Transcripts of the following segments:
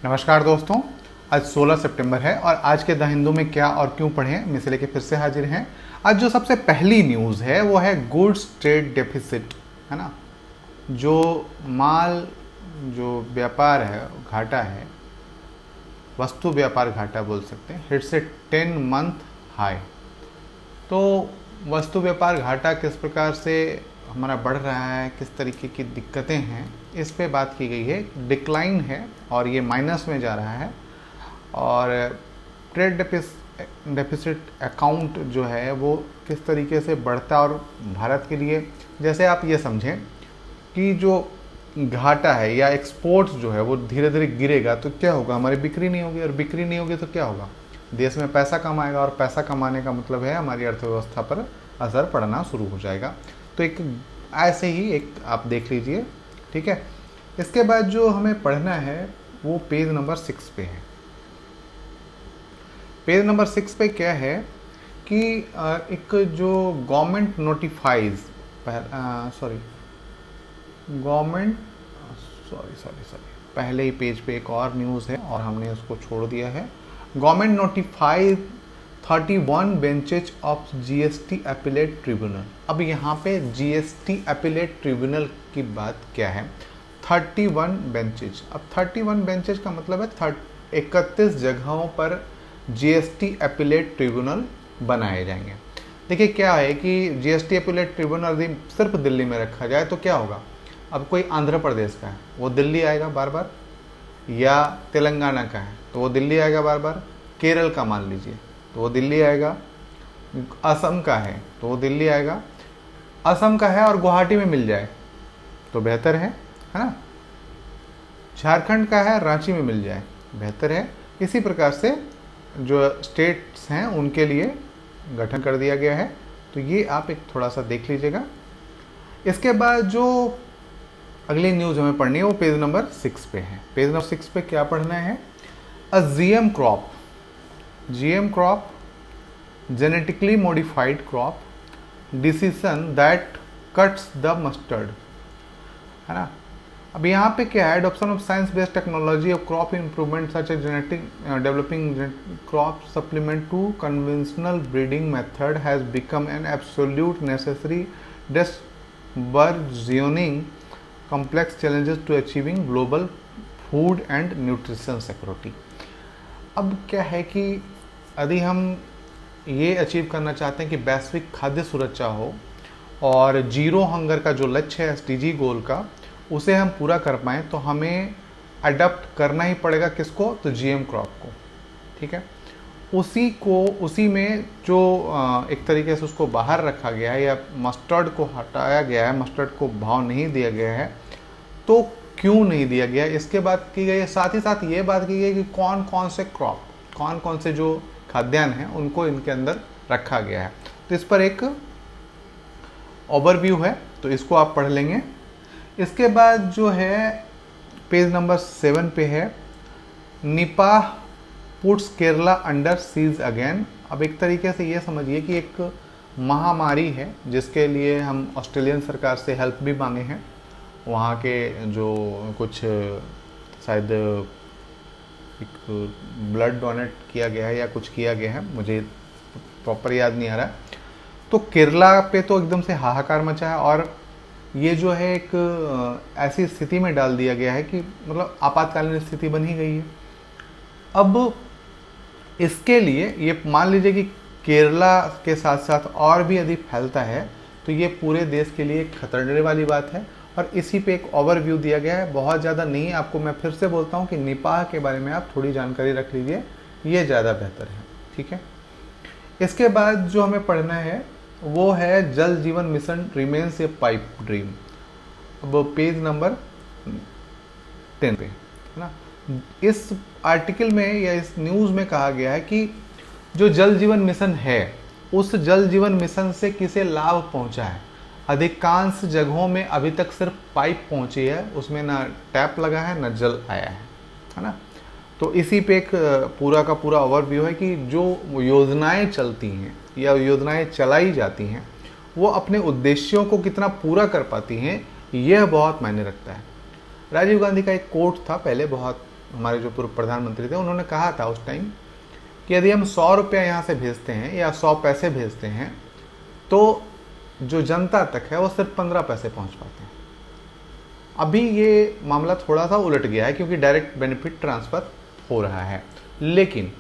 नमस्कार दोस्तों, आज 16 सितंबर है और आज के द हिंदू में क्या और क्यों पढ़ें में से लेके फिर से हाजिर हैं। आज जो सबसे पहली न्यूज़ है वो है गुड्स ट्रेड डेफिसिट, है ना। जो माल जो व्यापार है घाटा है, वस्तु व्यापार घाटा बोल सकते हैं, हिट से 10 मंथ हाई। तो वस्तु व्यापार घाटा किस प्रकार से हमारा बढ़ रहा है, किस तरीके की दिक्कतें हैं, इस पे बात की गई है। डिक्लाइन है और ये माइनस में जा रहा है और ट्रेड डेफिसिट अकाउंट जो है वो किस तरीके से बढ़ता और भारत के लिए, जैसे आप ये समझें कि जो घाटा है या एक्सपोर्ट्स जो है वो धीरे धीरे गिरेगा तो क्या होगा, हमारी बिक्री नहीं होगी और बिक्री नहीं होगी तो क्या होगा, देश में पैसा कमाएगा और पैसा कमाने का मतलब है हमारी अर्थव्यवस्था पर असर पड़ना शुरू हो जाएगा। तो एक ऐसे ही एक आप देख लीजिए, ठीक है। इसके बाद जो हमें पढ़ना है वो पेज नंबर 6 पे है। पेज नंबर 6 पे क्या है कि एक जो गवर्नमेंट नोटिफाइज पहले ही पेज पे एक और न्यूज़ है और हमने उसको छोड़ दिया है। Government notified 31 benches of GST appellate tribunal. अब यहाँ पे जीएसटी अपीलेट ट्रिब्यूनल की बात क्या है, 31 बेंचेज। अब 31 बेंचेज का मतलब है 31 जगहों पर जीएसटी अपीलेट ट्रिब्यूनल बनाए जाएंगे। देखिए क्या है कि जीएसटी अपीलेट ट्रिब्यूनल सिर्फ दिल्ली में रखा जाए तो क्या होगा, अब कोई आंध्र प्रदेश का है वो दिल्ली आएगा बार बार, या तेलंगाना का है तो वो दिल्ली आएगा बार बार, केरल का मान लीजिए तो वो दिल्ली आएगा, असम का है तो वो दिल्ली आएगा, असम का है और गुवाहाटी में मिल जाए तो बेहतर है ना। झारखंड का है रांची में मिल जाए बेहतर है। इसी प्रकार से जो स्टेट्स हैं उनके लिए गठन कर दिया गया है। तो ये आप एक थोड़ा सा देख लीजिएगा। इसके बाद जो अगली न्यूज़ हमें पढ़नी है वो पेज नंबर 6 पे है। पेज नंबर 6 पे क्या पढ़ना है, अ GM crop, genetically modified crop, decision that cuts the mustard, है ना। अब यहाँ पे क्या है, adoption of science based technology of crop improvement such as genetic developing crop supplement to conventional breeding method has become an absolute necessary burgeoning complex challenges to achieving global food and nutrition security। अब क्या है कि यदि हम ये achieve करना चाहते हैं कि वैश्विक खाद्य सुरक्षा हो और जीरो हंगर का जो लक्ष्य है एसडीजी गोल का, उसे हम पूरा कर पाएँ तो हमें अडॉप्ट करना ही पड़ेगा किसको, तो जीएम क्रॉप को, ठीक है। उसी में जो एक तरीके से उसको बाहर रखा गया है या मस्टर्ड को हटाया गया है, मस्टर्ड को भाव नहीं दिया गया है, तो क्यों नहीं दिया गया इसके बात की गई है। साथ ही साथ ये बात की गई कि कौन कौन से क्रॉप, कौन कौन से जो खाद्यान्न हैं उनको इनके अंदर रखा गया है। तो इस पर एक ओवरव्यू है तो इसको आप पढ़ लेंगे। इसके बाद जो है पेज नंबर 7 पे है, Nipah puts Kerala under seize again. अब एक तरीके से ये समझिए कि एक महामारी है जिसके लिए हम ऑस्ट्रेलियन सरकार से हेल्प भी मांगे हैं। वहाँ के जो कुछ शायद एक ब्लड डोनेट किया गया है या कुछ किया गया है, मुझे प्रॉपर याद नहीं आ रहा। तो केरला पे तो एकदम से हाहाकार मचा है और ये जो है एक ऐसी स्थिति में डाल दिया गया है कि मतलब आपातकालीन स्थिति बन ही गई है। अब इसके लिए ये मान लीजिए कि केरला के साथ साथ और भी यदि फैलता है तो ये पूरे देश के लिए खतरे वाली बात है और इसी पे एक ओवरव्यू दिया गया है। बहुत ज़्यादा नहीं, आपको मैं फिर से बोलता हूँ कि निपाह के बारे में आप थोड़ी जानकारी रख लीजिए, ये ज़्यादा बेहतर है, ठीक है। इसके बाद जो हमें पढ़ना है वो है जल जीवन मिशन रिमेन्स ए पाइप ड्रीम। अब पेज नंबर 10 पे, है ना। इस आर्टिकल में या इस न्यूज़ में कहा गया है कि जो जल जीवन मिशन है उस जल जीवन मिशन से किसे लाभ पहुंचा है। अधिकांश जगहों में अभी तक सिर्फ पाइप पहुंची है, उसमें ना टैप लगा है ना जल आया है ना। तो इसी पे एक पूरा का पूरा ओवरव्यू है कि जो योजनाएं चलती हैं या योजनाएं चलाई जाती हैं वो अपने उद्देश्यों को कितना पूरा कर पाती हैं, यह बहुत मायने रखता है। राजीव गांधी का एक कोट था पहले, बहुत हमारे जो पूर्व प्रधानमंत्री थे, उन्होंने कहा था उस टाइम कि यदि हम 100 रुपया यहाँ से भेजते हैं या 100 पैसे भेजते हैं तो जो जनता तक है वो सिर्फ 15 पैसे पहुँच पाते हैं। अभी ये मामला थोड़ा सा उलट गया है क्योंकि डायरेक्ट बेनिफिट ट्रांसफ़र हो रहा है, लेकिन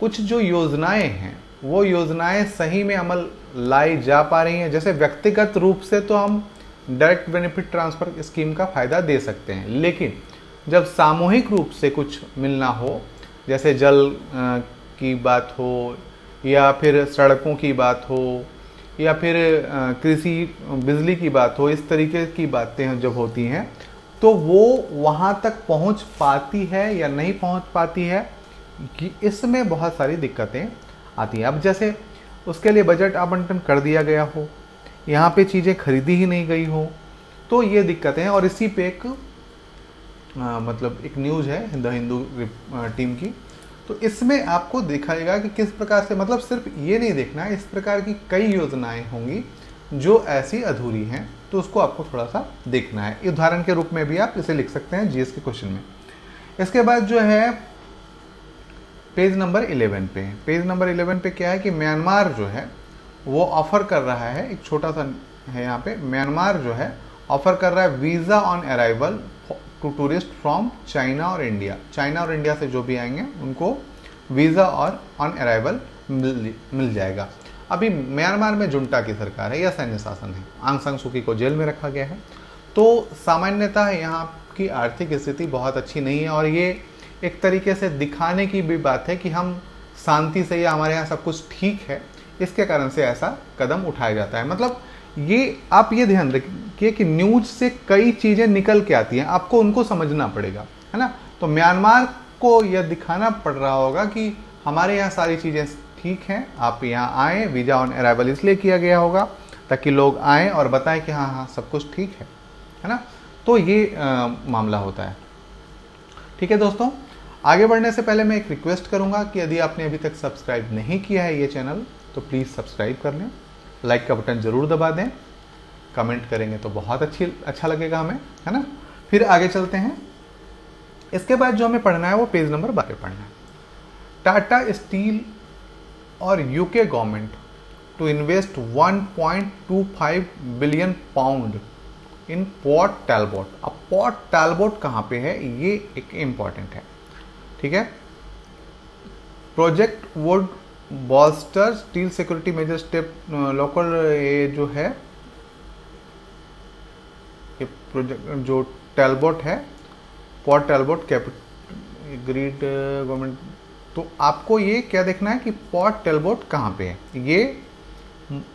कुछ जो योजनाएं हैं वो योजनाएं सही में अमल लाई जा पा रही हैं। जैसे व्यक्तिगत रूप से तो हम डायरेक्ट बेनिफिट ट्रांसफ़र स्कीम का फ़ायदा दे सकते हैं, लेकिन जब सामूहिक रूप से कुछ मिलना हो, जैसे जल की बात हो या फिर सड़कों की बात हो या फिर कृषि बिजली की बात हो, इस तरीके की बातें जब होती हैं तो वो वहाँ तक पहुँच पाती है या नहीं पहुँच पाती है, कि इसमें बहुत सारी दिक्कतें आती हैं। अब जैसे उसके लिए बजट आवंटन कर दिया गया हो, यहाँ पे चीज़ें खरीदी ही नहीं गई हो, तो ये दिक्कतें हैं। और इसी पे एक मतलब एक न्यूज़ है द हिंदू टीम की, तो इसमें आपको दिखाएगा कि किस प्रकार से, मतलब सिर्फ ये नहीं देखना है, इस प्रकार की कई योजनाएं होंगी जो ऐसी अधूरी हैं, तो उसको आपको थोड़ा सा देखना है। उदाहरण के रूप में भी आप इसे लिख सकते हैं जीएस के क्वेश्चन में। इसके बाद जो है पेज नंबर 11 पे, पेज नंबर 11 पे क्या है कि म्यांमार जो है वो ऑफर कर रहा है, एक छोटा सा है यहाँ पे, म्यांमार जो है ऑफर कर रहा है visa on arrival to tourist from China और इंडिया। चाइना और इंडिया से जो भी आएंगे उनको वीज़ा और ऑन अराइवल मिल जाएगा। अभी म्यांमार में जुंटा की सरकार है या सैन्य शासन है, आंग सान सू की को जेल में रखा गया है, तो सामान्यतः यहाँ की आर्थिक स्थिति बहुत अच्छी नहीं है। और ये एक तरीके से दिखाने की भी बात है कि हम शांति से या हमारे यहाँ सब कुछ ठीक है, इसके कारण से ऐसा कदम उठाया जाता है। मतलब ये आप ये ध्यान रखिए कि न्यूज से कई चीज़ें निकल के आती हैं, आपको उनको समझना पड़ेगा, है ना। तो म्यांमार को यह दिखाना पड़ रहा होगा कि हमारे यहाँ सारी चीज़ें ठीक हैं, आप यहाँ आएँ, वीज़ा ऑन अराइवल इसलिए किया गया होगा ताकि लोग आएँ और बताएं कि हाँ हाँ सब कुछ ठीक है ना। तो ये मामला होता है। ठीक है दोस्तों, आगे बढ़ने से पहले मैं एक रिक्वेस्ट करूंगा कि यदि आपने अभी तक सब्सक्राइब नहीं किया है ये चैनल, तो प्लीज़ सब्सक्राइब कर लें, लाइक का बटन ज़रूर दबा दें, कमेंट करेंगे तो बहुत अच्छा लगेगा हमें, है ना। फिर आगे चलते हैं। इसके बाद जो हमें पढ़ना है वो पेज नंबर 12 पढ़ना है। टाटा स्टील और UK government to invest 1.25 billion pound in Port Talbot. अब पोर्ट टैलबोट कहाँ पे है, ये एक इम्पॉर्टेंट है, ठीक है। Project would bolster steel security major step local, ये जो है ये प्रोजेक्ट जो टैलबोट है, पोर्ट टैलबोट ग्रीड गवर्नमेंट। तो आपको ये क्या देखना है कि पोर्ट टैलबोट कहाँ पे है, ये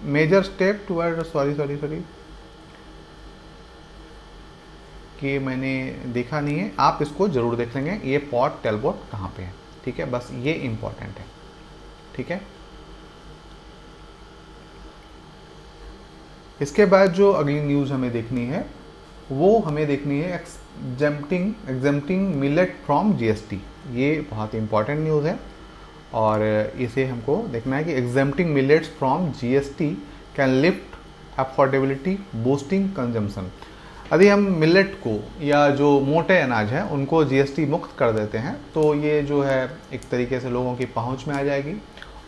मेजर स्टेप टुवर्ड, सॉरी कि मैंने देखा नहीं है, आप इसको जरूर देख लेंगे, ये पोर्ट टैलबोट कहाँ पे है, ठीक है। बस ये इम्पॉर्टेंट है, ठीक है। इसके बाद जो अगली न्यूज़ हमें देखनी है वो हमें देखनी है एग्जेम्प्टिंग मिलेट फ्रॉम जीएसटी। ये बहुत इंपॉर्टेंट न्यूज़ है और इसे हमको देखना है कि exempting millets from GST can lift affordability boosting consumption. यदि हम मिलेट को या जो मोटे अनाज हैं उनको जीएसटी मुक्त कर देते हैं तो ये जो है एक तरीके से लोगों की पहुंच में आ जाएगी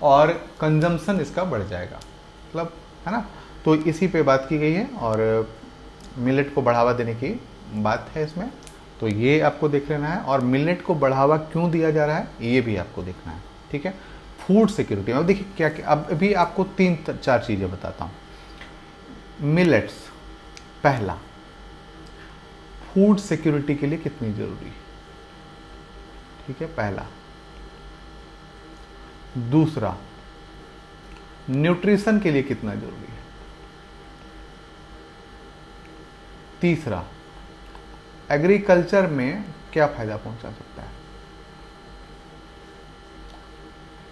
और कंजम्पशन इसका बढ़ जाएगा, मतलब, है ना। तो इसी पे बात की गई है और मिलेट को बढ़ावा देने की बात है इसमें, तो ये आपको देख लेना है। और मिलेट को बढ़ावा क्यों दिया जा रहा है ये भी आपको देखना है, ठीक है। फूड सिक्योरिटी, अब देखिए क्या क्या, अब अभी आपको 3-4 चीज़ें बताता हूँ। मिलेट्स, पहला, फूड सिक्योरिटी के लिए कितनी जरूरी है, ठीक है, पहला। दूसरा, न्यूट्रिशन के लिए कितना जरूरी है। तीसरा, एग्रीकल्चर में क्या फायदा पहुंचा सकता है।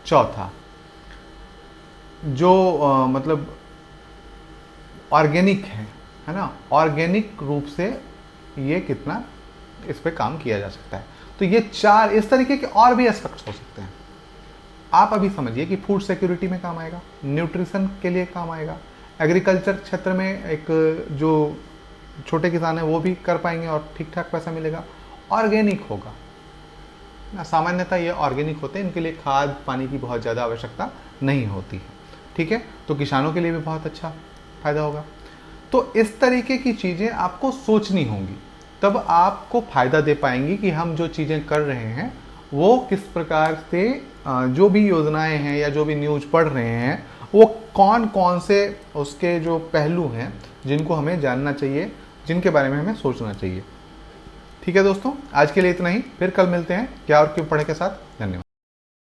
चौथा, जो मतलब ऑर्गेनिक है ना, ऑर्गेनिक रूप से ये कितना इस पे काम किया जा सकता है। तो ये 4 इस तरीके के और भी एस्पेक्ट्स हो सकते हैं। आप अभी समझिए कि फूड सिक्योरिटी में काम आएगा, न्यूट्रिशन के लिए काम आएगा, एग्रीकल्चर क्षेत्र में एक जो छोटे किसान हैं वो भी कर पाएंगे और ठीक ठाक पैसा मिलेगा, ऑर्गेनिक होगा, सामान्यतः ये ऑर्गेनिक होते हैं, इनके लिए खाद पानी की बहुत ज़्यादा आवश्यकता नहीं होती है। ठीक है, तो किसानों के लिए भी बहुत अच्छा फायदा होगा। तो इस तरीके की चीज़ें आपको सोचनी होंगी, तब आपको फ़ायदा दे पाएंगी कि हम जो चीज़ें कर रहे हैं वो किस प्रकार से, जो भी योजनाएं हैं या जो भी न्यूज़ पढ़ रहे हैं वो कौन कौन से उसके जो पहलू हैं जिनको हमें जानना चाहिए, जिनके बारे में हमें सोचना चाहिए। ठीक है दोस्तों, आज के लिए इतना ही, फिर कल मिलते हैं क्या और क्यों पढ़े के साथ। धन्यवाद।